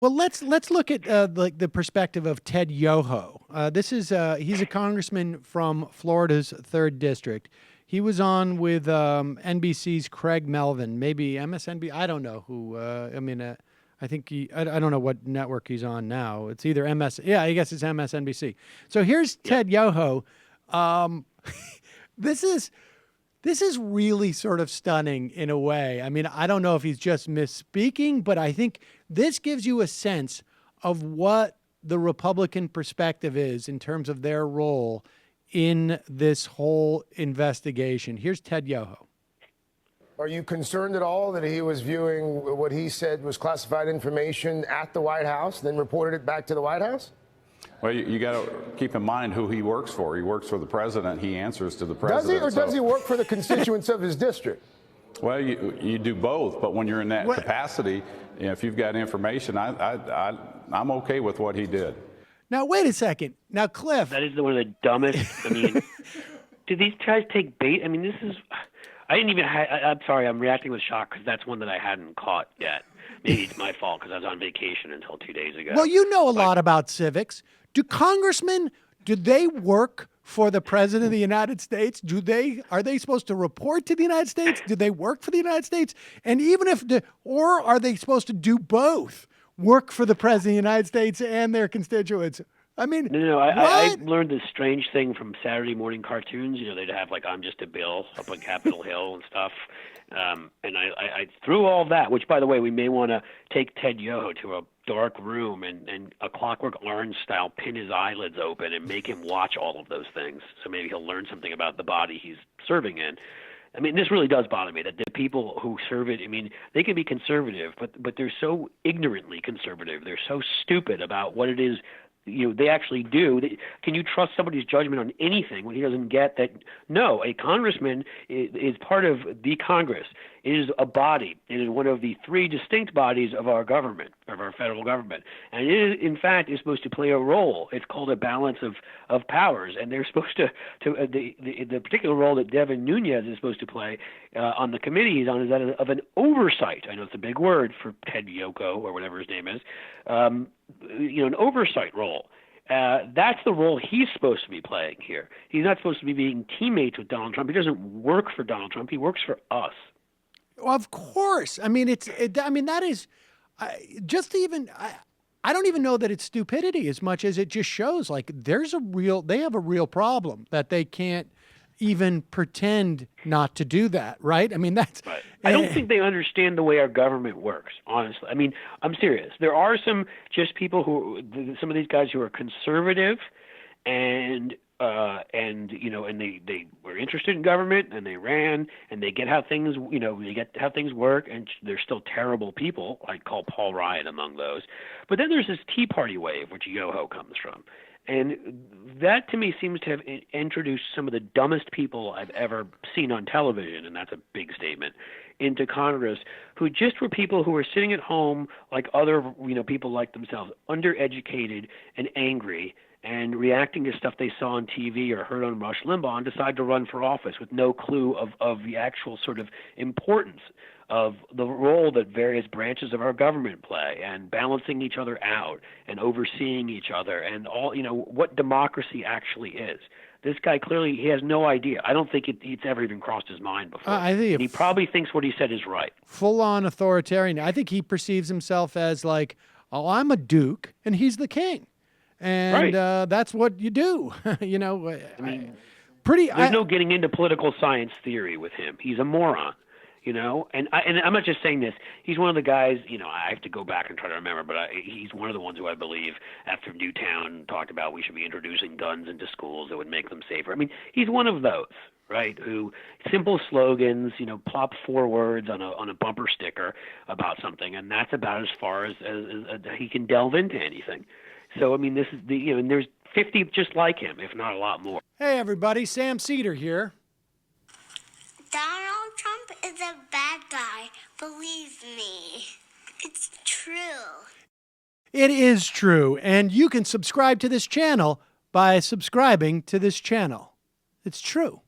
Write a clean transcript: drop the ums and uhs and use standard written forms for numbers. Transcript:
Well, let's look at like the perspective of Ted Yoho. He's a congressman from Florida's 3rd district. He was on with NBC's Craig Melvin, maybe MSNBC. I don't know who. I think I don't know what network he's on now. It's either MS. Yeah, I guess it's MSNBC. So here's Ted Yoho. Um, this is really sort of stunning in a way. I mean, I don't know if he's just misspeaking, but I think this gives you a sense of what the Republican perspective is in terms of their role in this whole investigation. Here's Ted Yoho. Are you concerned at all that he was viewing what he said was classified information at the White House, then reported it back to the White House? Well, you got to keep in mind who he works for. He works for the president. He answers to the president. Does he, or does he work for the constituents of his district? Well, you do both, but when you're in that capacity, if you've got information, I'm okay with what he did. Now, wait a second. Now, Cliff. That is one of the dumbest. I mean, do these guys take bait? I mean, this is. I didn't even. I'm sorry. I'm reacting with shock because that's one that I hadn't caught yet. Maybe it's my fault because I was on vacation until 2 days ago. Well, you know a lot about civics. Do congressmen, do they work for the president of the United States? Are they supposed to report to the United States? Do they work for the United States? And even or are they supposed to do both? Work for the president of the United States and their constituents? I mean, no. I learned this strange thing from Saturday morning cartoons. You know, they'd have like "I'm Just a Bill" up on Capitol Hill and stuff. And I through all that, which by the way, we may want to take Ted Yoho to a dark room and a Clockwork Orange style pin his eyelids open and make him watch all of those things. So maybe he'll learn something about the body he's serving in. I mean, this really does bother me that the people who serve it, I mean, they can be conservative, but they're so ignorantly conservative. They're so stupid about what it is they actually do. Can you trust somebody's judgment on anything when he doesn't get that? No, a congressman is part of the Congress. It is a body. It is one of the 3 distinct bodies of our government, of our federal government. And it is, in fact, is supposed to play a role. It's called a balance of powers. And they're supposed to the particular role that Devin Nunes is supposed to play on the committee he's on is that of an oversight. I know it's a big word for Ted Yoho or whatever his name is. An oversight role. That's the role he's supposed to be playing here. He's not supposed to be being teammates with Donald Trump. He doesn't work for Donald Trump. He works for us. Well, of course. I mean, that is I don't even know that it's stupidity as much as it just shows like they have a real problem that they can't even pretend not to do that, right? I mean, that's... Right. I don't think they understand the way our government works, honestly. I mean, I'm serious. There are some of these guys who are conservative and they were interested in government and they ran and they get how things, work, and they're still terrible people. I'd call Paul Ryan among those. But then there's this Tea Party wave, which Yoho comes from. And that, to me, seems to have introduced some of the dumbest people I've ever seen on television, and that's a big statement, into Congress, who just were people who were sitting at home like other, people like themselves, undereducated and angry and reacting to stuff they saw on TV or heard on Rush Limbaugh and decide to run for office with no clue of the actual sort of importance of the role that various branches of our government play and balancing each other out and overseeing each other and all, what democracy actually is. This guy clearly, he has no idea. I don't think it's ever even crossed his mind before. I think he probably thinks what he said is right. Full-on authoritarian. I think he perceives himself as like, oh, I'm a duke and he's the king. And right. That's what you do. There's no getting into political science theory with him. He's a moron. And I'm not just saying this. He's one of the guys, I have to go back and try to remember, but he's one of the ones who I believe after Newtown talked about we should be introducing guns into schools that would make them safer. I mean, he's one of those, right, who simple slogans, plop 4 words on a bumper sticker about something, and that's about as far as he can delve into anything. So, this is and there's 50 just like him, if not a lot more. Hey, everybody, Sam Seder here. Donald Trump is a bad guy. Believe me. It's true. It is true. And you can subscribe to this channel by subscribing to this channel. It's true.